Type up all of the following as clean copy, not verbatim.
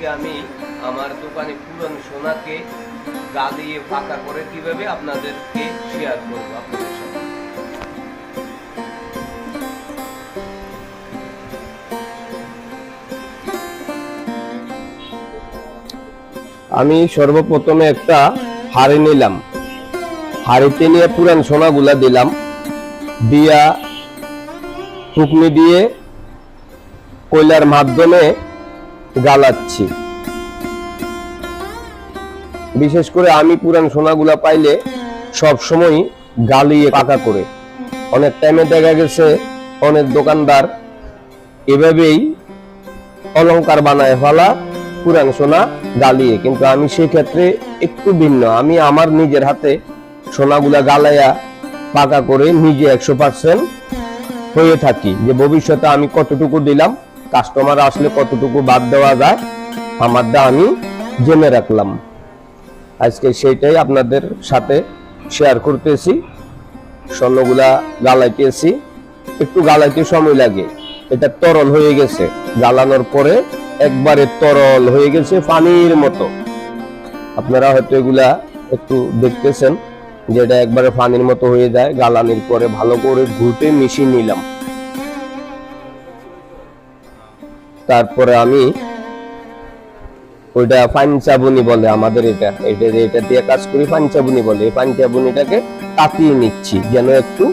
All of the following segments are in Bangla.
আজকে আমি আমার দোকানে পুরান সোনাকে গালিয়ে পাকা করে কিভাবে আপনাদেরকে শেয়ার করব আপনাদের সাথে। আমি সর্বপ্রথমে একটা হাড়ি নিলাম, হাড়িতে নিয়ে পুরান সোনাগুলা দিলাম, দিয়া টুকনি দিয়ে কয়লার মাধ্যমে গালাচ্ছি। বিশেষ করে আমি পুরান সোনাগুলা পাইলে সব সময় গালিয়ে পাকা করে। অনেক টাইমে দেখা গেছে অনেক দোকানদার এভাবেই অলংকার বানায় ফেলা পুরান সোনা গালিয়ে, কিন্তু আমি সেক্ষেত্রে একটু ভিন্ন। আমি আমার নিজের হাতে সোনাগুলা গালাইয়া পাকা করে নিজে 100% হয়ে থাকি, যে ভবিষ্যতে আমি কতটুকু দিলাম, কাস্টমার আসলে কতটুকু বাদ দেওয়া যায়, আমারটা আমি জেনে রাখলাম। আজকে সেইটাই আপনাদের সাথে শেয়ার করতেছি। স্বর্ণগুলা গালাইতেছি, একটু গালাইতে সময় লাগে। এটা তরল হয়ে গেছে, গালানোর পরে একবারে তরল হয়ে গেছে পানির মতো। আপনারা হয়তো এগুলা একটু দেখতেছেন যে এটা একবারে পানির মতো হয়ে যায়। গালানির পরে ভালো করে ঘুটে মিশিয়ে নিলাম। তারপরে আমি ওইটা পাঞ্চাবুনি বলে আমাদের, এটা দিয়ে কাজ করি, পাঞ্চাবুনি বলে। এই পাঞ্চাবুনিটাকে তাতিয়ে নিচ্ছি যেন একটু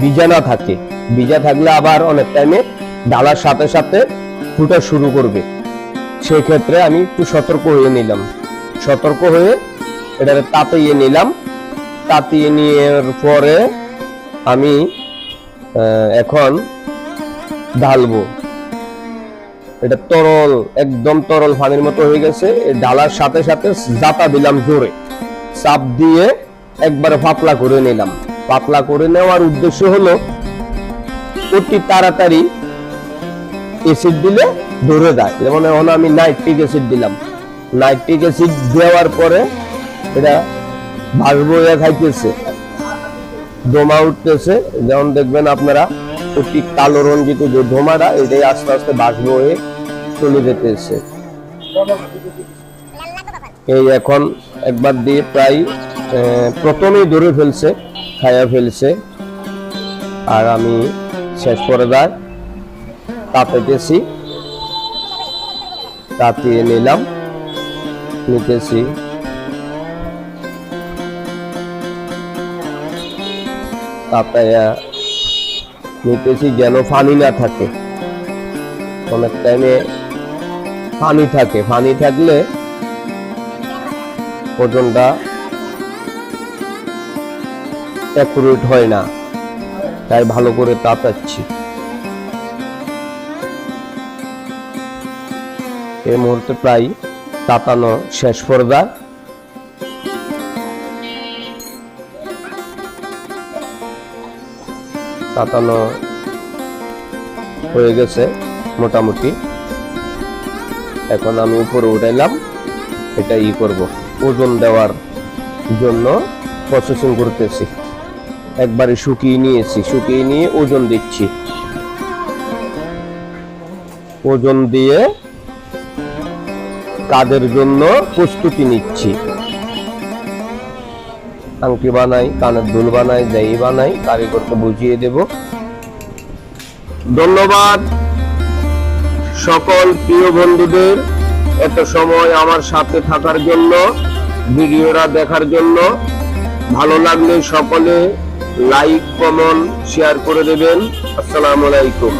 ভিজা না থাকে। ভিজা থাকলে আবার অনেক টাইমে ঢালার সাথে সাথে ফুটা শুরু করবে। সেই ক্ষেত্রে আমি একটু সতর্ক হয়ে নিলাম। সতর্ক হয়ে এটা তাতিয়ে নিলাম। তাতিয়ে নেওয়ার পরে আমি এখন ঢালবো। এটা তরল, একদম তরল পানির মতো হয়ে গেছে। ঢালার সাথে সাথে জাতা দিলাম জোরে, চাপ দিয়ে একবারে পাতলা করে নিলাম। পাতলা করে নেওয়ার উদ্দেশ্য হলো অতি তাড়াতাড়ি অ্যাসিড দিলে ধরে যায়। যেমন এখন আমি নাইট্রিক অ্যাসিড দিলাম। নাইট্রিক অ্যাসিড দেওয়ার পরে এটা ভাসবো হয়ে খাইতেছে, দমা উঠতেছে। যেমন দেখবেন আপনারা অতি কালো রঞ্জিত যে ধোমাটা, এটাই আস্তে আস্তে ভাসবো হয়ে চলে যেতেছে। এই এখন একবার দিয়ে প্রায় প্রথমেই ধরে ফেলছে, খাইয়া ফেলছে। আর আমি শেষ পর্যায়ে তাপাইতেছি, তাতিয়ে নিলাম, নিতেছি। তাপাইয়া নিতেছি যেন পানি না থাকে। অনেক টাইমে পানি থাকে, পানি থাকলে ওজনটা অ্যাকুরেট হয় না, তাই ভালো করে তাতাচ্ছি। এই মুহূর্তে প্রায় তাতানো শেষ পর্যায়ে। তাতানো হয়ে গেছে মোটামুটি। এখন আমি উপরে উঠাইলাম, এটা করব, ওজন দেওয়ার জন্য প্রসেসিং করতেছি। একবারে শুকিয়ে নিয়েছি, শুকিয়ে নিয়ে ওজন দিচ্ছি। ওজন দিয়ে কাজের জন্য প্রস্তুতি নিচ্ছি। আংটি বানাই, কানের দুল বানাই, যাই বানাই, কারিগরকে বুঝিয়ে দেব। ধন্যবাদ সকল প্রিয় বন্ধুদের এত সময় আমার সাথে থাকার জন্য, ভিডিওটা দেখার জন্য। ভালো লাগলে সকলে লাইক, কমেন্ট, শেয়ার করে দেবেন। আসসালামু আলাইকুম।